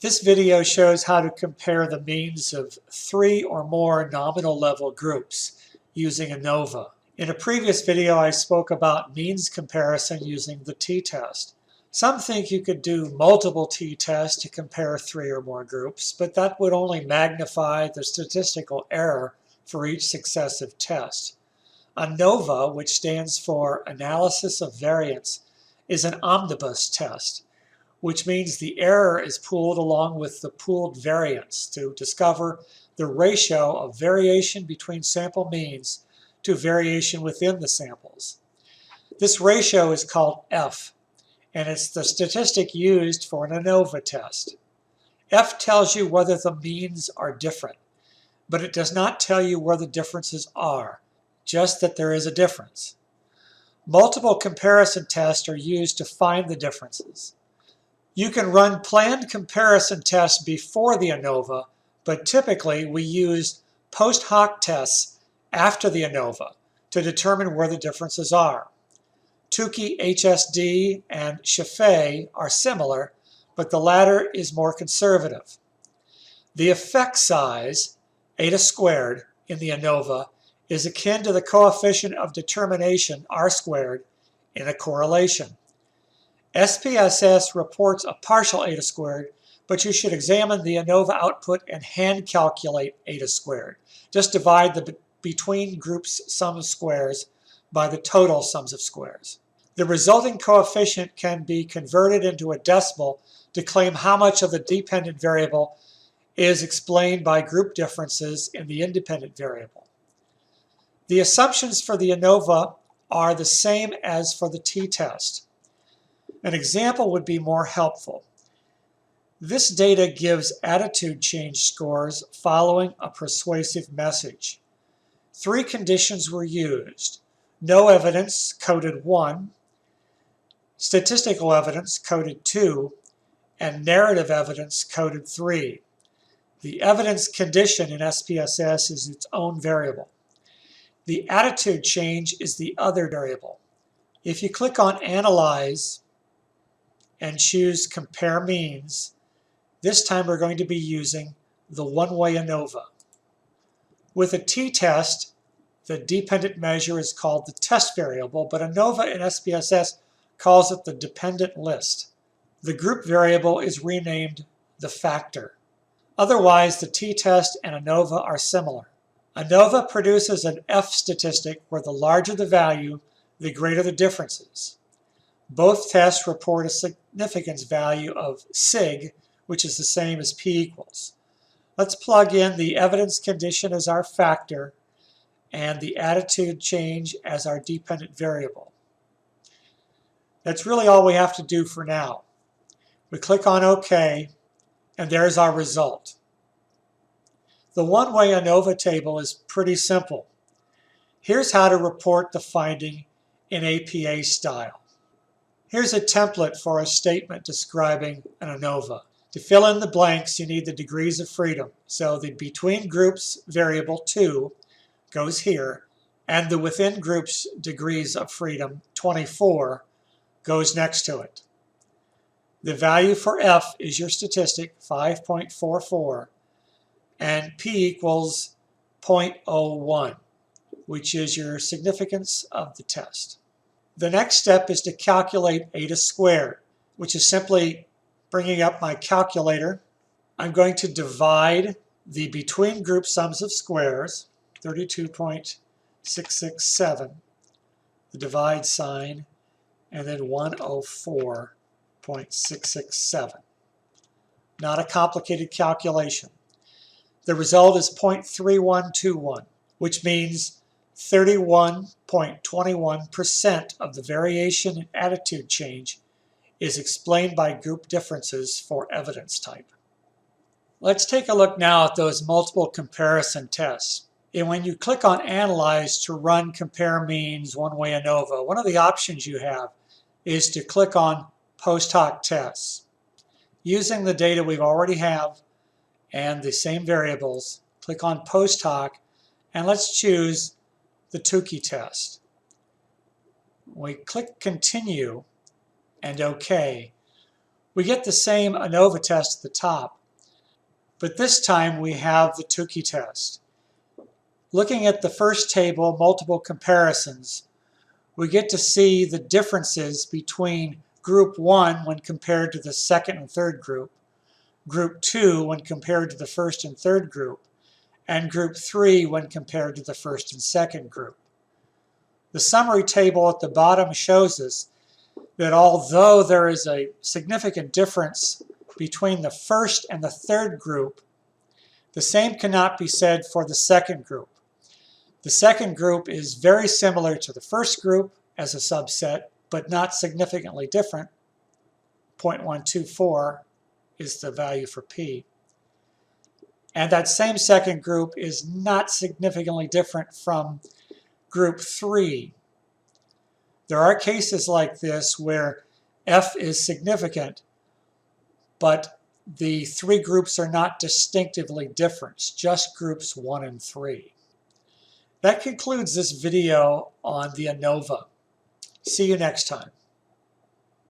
This video shows how to compare the means of 3 or more nominal level groups using ANOVA. In a previous video, I spoke about means comparison using the t-test. Some think you could do multiple t-tests to compare 3 or more groups, but that would only magnify the statistical error for each successive test. ANOVA, which stands for Analysis of Variance, is an omnibus test, which means the error is pooled along with the pooled variance to discover the ratio of variation between sample means to variation within the samples. This ratio is called F, and it's the statistic used for an ANOVA test. F tells you whether the means are different, but it does not tell you where the differences are, just that there is a difference. Multiple comparison tests are used to find the differences. You can run planned comparison tests before the ANOVA, but typically we use post hoc tests after the ANOVA to determine where the differences are. Tukey HSD and Chaffee are similar, but the latter is more conservative. The effect size, eta squared, in the ANOVA is akin to the coefficient of determination, r squared, in a correlation. SPSS reports a partial eta squared, but you should examine the ANOVA output and hand calculate eta squared. Just divide the between groups sum of squares by the total sums of squares. The resulting coefficient can be converted into a decimal to claim how much of the dependent variable is explained by group differences in the independent variable. The assumptions for the ANOVA are the same as for the t-test. An example would be more helpful. This data gives attitude change scores following a persuasive message. 3 conditions were used: no evidence, coded 1, statistical evidence, coded 2, and narrative evidence, coded 3. The evidence condition in SPSS is its own variable. The attitude change is the other variable. If you click on Analyze and choose Compare Means, this time we're going to be using the one-way ANOVA. With a t-test, the dependent measure is called the test variable, but ANOVA in SPSS calls it the dependent list. The group variable is renamed the factor. Otherwise, the t-test and ANOVA are similar. ANOVA produces an F statistic where the larger the value, the greater the differences. Both tests report a significance value of sig, which is the same as p equals. Let's plug in the evidence condition as our factor and the attitude change as our dependent variable. That's really all we have to do for now. We click on OK, and there's our result. The one-way ANOVA table is pretty simple. Here's how to report the finding in APA style. Here's a template for a statement describing an ANOVA. To fill in the blanks, you need the degrees of freedom. So the between groups variable 2 goes here, and the within groups degrees of freedom 24 goes next to it. The value for F is your statistic, 5.44, and P equals 0.01, which is your significance of the test. The next step is to calculate eta squared, which is simply bringing up my calculator. I'm going to divide the between group sums of squares, 32.667, the divide sign, and then 104.667. Not a complicated calculation. The result is 0.3121, which means 31.21% of the variation in attitude change is explained by group differences for evidence type. Let's take a look now at those multiple comparison tests. And when you click on Analyze to run Compare Means one-way ANOVA, one of the options you have is to click on Post Hoc Tests. Using the data we already have and the same variables, click on Post Hoc, and let's choose the Tukey test. We click Continue and OK. We get the same ANOVA test at the top, but this time we have the Tukey test. Looking at the first table, multiple comparisons, we get to see the differences between group 1 when compared to the second and third group, group 2 when compared to the first and third group, and group 3 when compared to the first and second group. The summary table at the bottom shows us that although there is a significant difference between the first and the third group, the same cannot be said for the second group. The second group is very similar to the first group as a subset, but not significantly different. 0.124 is the value for P. And that same second group is not significantly different from group 3. There are cases like this where F is significant, but the three groups are not distinctively different, just groups 1 and 3. That concludes this video on the ANOVA. See you next time.